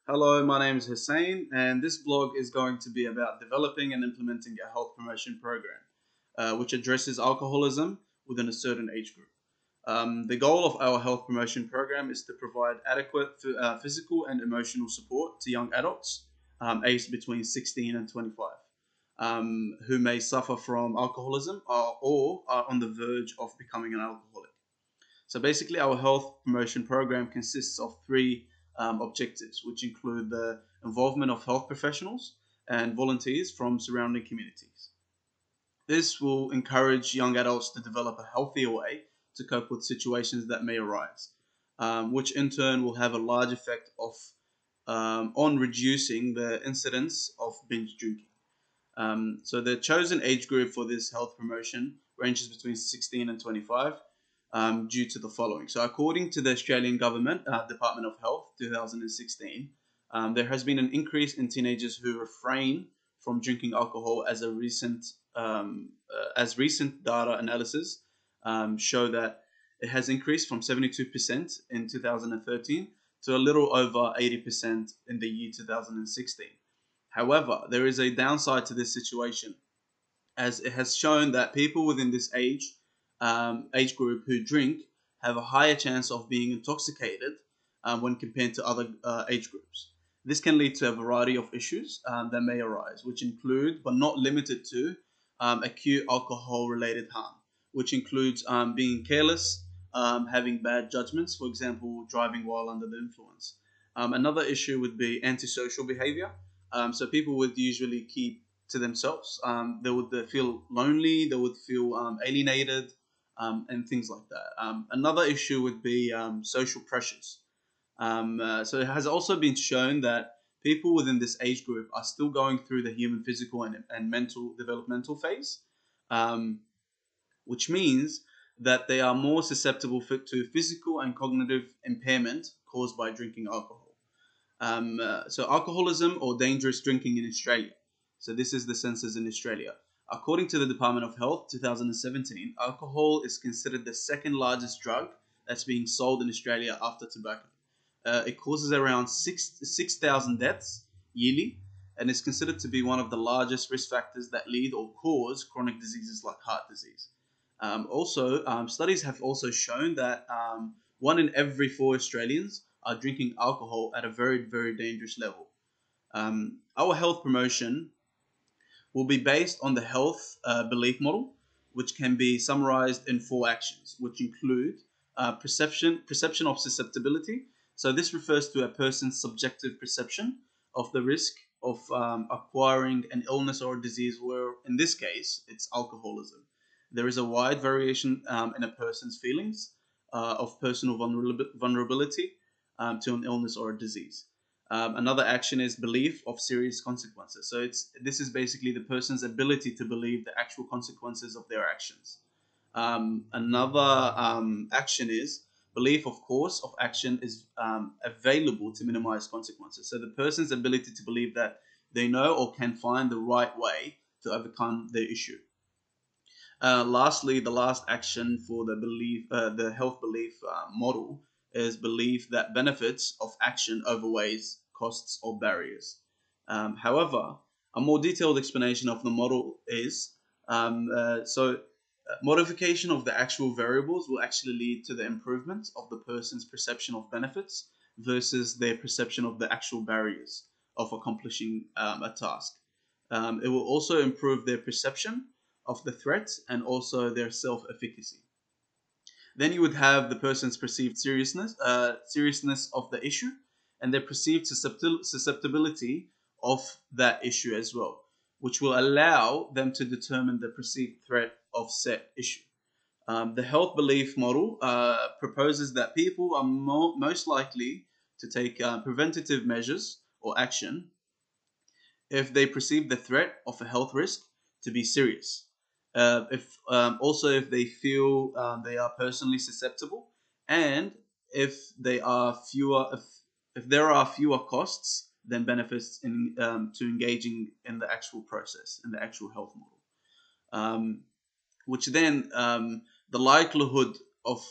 Hello, my name is Hussein, and this blog is going to be about developing and implementing a health promotion program, which addresses alcoholism within a certain age group. The goal of our health promotion program is to provide adequate physical and emotional support to young adults aged between 16 and 25 who may suffer from alcoholism or are on the verge of becoming an alcoholic. So basically, our health promotion program consists of three objectives, which include the involvement of health professionals and volunteers from surrounding communities. This will encourage young adults to develop a healthier way to cope with situations that may arise, which in turn will have a large effect on reducing the incidence of binge drinking. So the chosen age group for this health promotion ranges between 16 and 25 due to the following. So according to the Australian Government Department of Health 2016, there has been an increase in teenagers who refrain from drinking alcohol as recent data analysis show that it has increased from 72% in 2013 to a little over 80% in the year 2016. However, there is a downside to this situation, as it has shown that people within this age group who drink have a higher chance of being intoxicated when compared to other age groups. This can lead to a variety of issues that may arise, which include, but not limited to, acute alcohol-related harm, which includes being careless, having bad judgments, for example, driving while under the influence. Another issue would be antisocial behavior. So people would usually keep to themselves. They would feel lonely, they would feel alienated, and things like that. Another issue would be social pressures. So it has also been shown that people within this age group are still going through the human physical and mental developmental phase, um, which means that they are more susceptible to physical and cognitive impairment caused by drinking alcohol. So alcoholism or dangerous drinking in Australia. So this is the census in Australia. According to the Department of Health 2017, alcohol is considered the second largest drug that's being sold in Australia after tobacco. It causes around 6,000 deaths yearly and is considered to be one of the largest risk factors that lead or cause chronic diseases like heart disease. Studies have also shown that one in every four Australians are drinking alcohol at a very, very dangerous level. Our health promotion will be based on the health belief model, which can be summarized in four actions, which include perception of susceptibility. So this refers to a person's subjective perception of the risk of acquiring an illness or a disease, where in this case it's alcoholism. There is a wide variation in a person's feelings of personal vulnerability to an illness or a disease. Another action is belief of serious consequences. So this is basically the person's ability to believe the actual consequences of their actions. Another action is belief of course of action is available to minimize consequences. So the person's ability to believe that they know or can find the right way to overcome the issue. Lastly, the last action for the health belief model is belief that benefits of action outweighs costs or barriers. However, a more detailed explanation of the model is modification of the actual variables will actually lead to the improvement of the person's perception of benefits versus their perception of the actual barriers of accomplishing a task. It will also improve their perception of the threat and also their self-efficacy. Then you would have the person's perceived seriousness of the issue, and their perceived susceptibility of that issue as well, which will allow them to determine the perceived threat of said issue. The health belief model proposes that people are most likely to take preventative measures or action if they perceive the threat of a health risk to be serious. If they feel they are personally susceptible, and if there are fewer costs than benefits in to engaging in the actual process in the actual health model, which then the likelihood of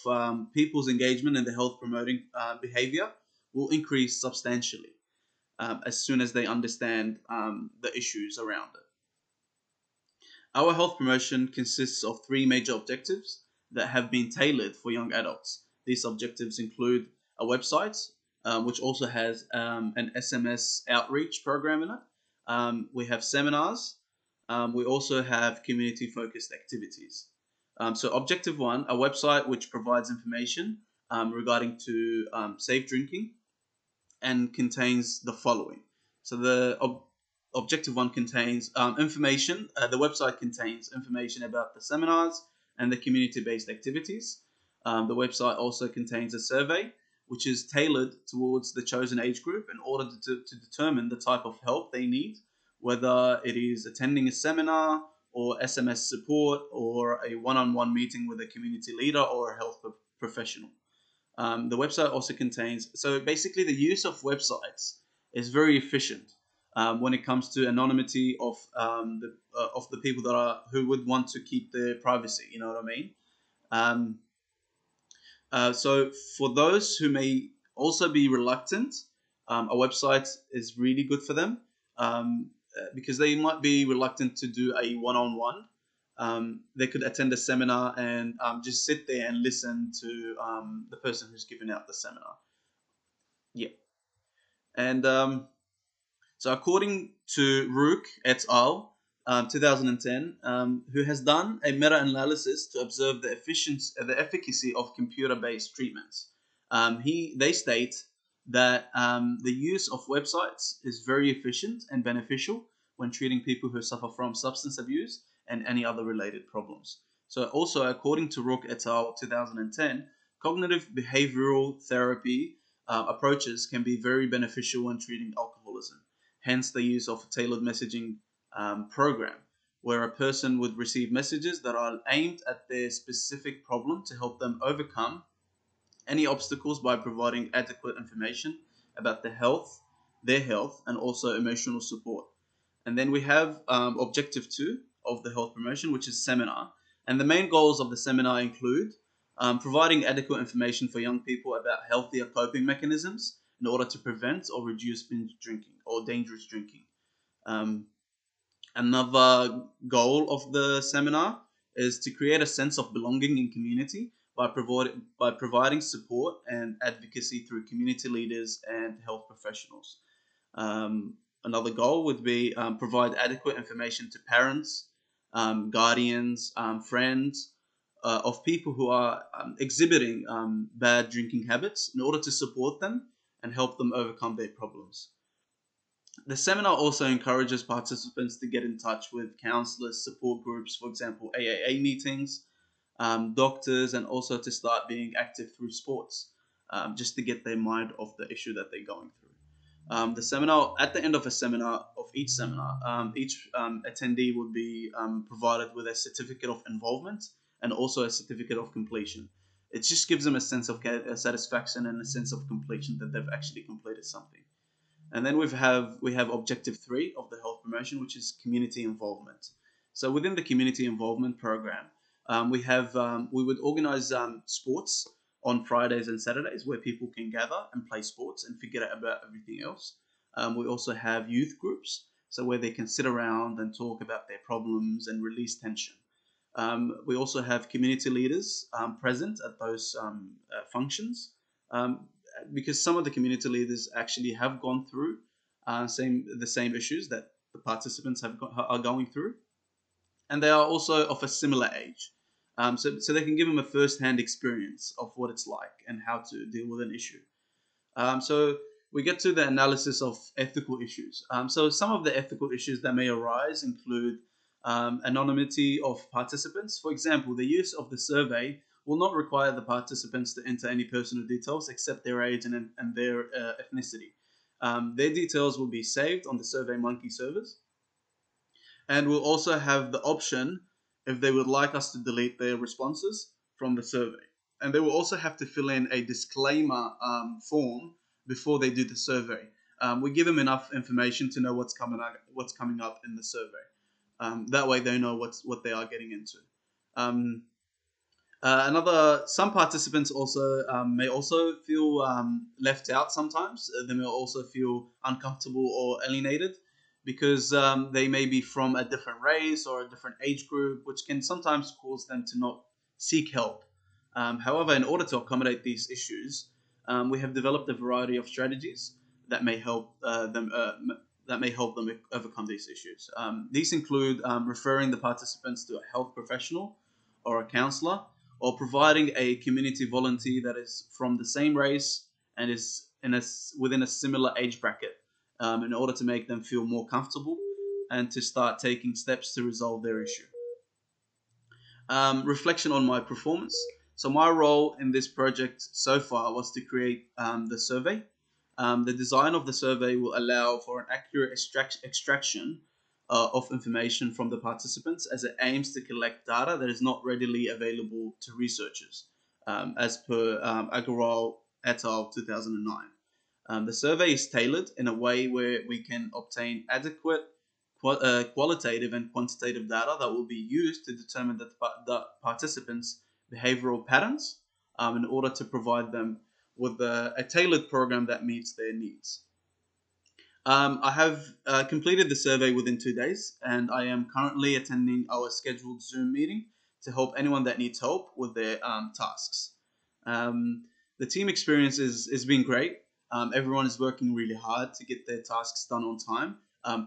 people's engagement in the health promoting behavior will increase substantially. as soon as they understand the issues around it. Our health promotion consists of three major objectives that have been tailored for young adults. These objectives include a website, which also has an SMS outreach program in it. We have seminars. We also have community focused activities. So, objective one, a website which provides information regarding to safe drinking and contains the following. So objective one contains information. The website contains information about the seminars and the community-based activities. The website also contains a survey, which is tailored towards the chosen age group in order to determine the type of help they need, whether it is attending a seminar or SMS support or a one-on-one meeting with a community leader or a health professional. The website also contains, so basically the use of websites is very efficient when it comes to anonymity of the people that are who would want to keep their privacy. You know what I mean? Um, so for those who may also be reluctant, a website is really good for them because they might be reluctant to do a one-on-one. They could attend a seminar and just sit there and listen to the person who's giving out the seminar. Yeah. And so according to Rook et al., 2010, who has done a meta-analysis to observe the efficacy of computer-based treatments, they state that the use of websites is very efficient and beneficial when treating people who suffer from substance abuse and any other related problems. So also, according to Rook et al., 2010, cognitive behavioral therapy approaches can be very beneficial when treating alcoholism. Hence the use of a tailored messaging program, where a person would receive messages that are aimed at their specific problem to help them overcome any obstacles by providing adequate information about their health, and also emotional support. And then we have objective two of the health promotion, which is seminar. And the main goals of the seminar include providing adequate information for young people about healthier coping mechanisms in order to prevent or reduce binge drinking or dangerous drinking. Um, Another goal of the seminar is to create a sense of belonging in community by providing support and advocacy through community leaders and health professionals. Another goal would be provide adequate information to parents, guardians, friends of people who are exhibiting bad drinking habits in order to support them and help them overcome their problems. The seminar also encourages participants to get in touch with counselors, support groups, for example, AAA meetings, doctors, and also to start being active through sports, just to get their mind off the issue that they're going through. The seminar, at the end of each seminar, each attendee would be provided with a certificate of involvement and also a certificate of completion. It just gives them a sense of satisfaction and a sense of completion that they've actually completed something. And then we have objective three of the health promotion, which is community involvement. So within the community involvement program, we would organize sports on Fridays and Saturdays where people can gather and play sports and forget about everything else. We also have youth groups, so where they can sit around and talk about their problems and release tension. We also have community leaders present at those functions, because some of the community leaders actually have gone through the same issues that the participants are going through, and they are also of a similar age. So they can give them a first-hand experience of what it's like and how to deal with an issue. So we get to the analysis of ethical issues. So some of the ethical issues that may arise include anonymity of participants. For example, the use of the survey will not require the participants to enter any personal details except their age and their ethnicity. Their details will be saved on the SurveyMonkey servers, and we'll also have the option if they would like us to delete their responses from the survey. And they will also have to fill in a disclaimer form before they do the survey. We give them enough information to know what's coming up in the survey. That way they know what they are getting into. Some participants also may also feel left out sometimes. They may also feel uncomfortable or alienated because they may be from a different race or a different age group, which can sometimes cause them to not seek help. However, in order to accommodate these issues, we have developed a variety of strategies that may help them overcome these issues. These include referring the participants to a health professional or a counselor, or providing a community volunteer that is from the same race and is within a similar age bracket, in order to make them feel more comfortable and to start taking steps to resolve their issue. Reflection on my performance. So my role in this project so far was to create the survey. The design of the survey will allow for an accurate extraction of information from the participants, as it aims to collect data that is not readily available to researchers, as per Agarwal et al. 2009. The survey is tailored in a way where we can obtain adequate qualitative and quantitative data that will be used to determine the participants' behavioral patterns, in order to provide them with a tailored program that meets their needs. I have completed the survey within 2 days, and I am currently attending our scheduled Zoom meeting to help anyone that needs help with their tasks. Um, the team experience is been great. Everyone is working really hard to get their tasks done on time,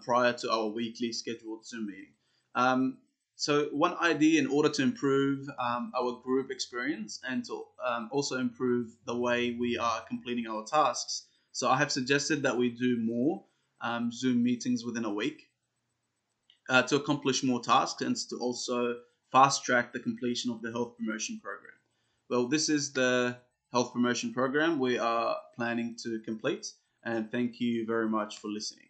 prior to our weekly scheduled Zoom meeting. Um, so one idea in order to improve our group experience and to also improve the way we are completing our tasks. So I have suggested that we do more Zoom meetings within a week, to accomplish more tasks and to also fast track the completion of the health promotion program. Well, this is the health promotion program we are planning to complete, and thank you very much for listening.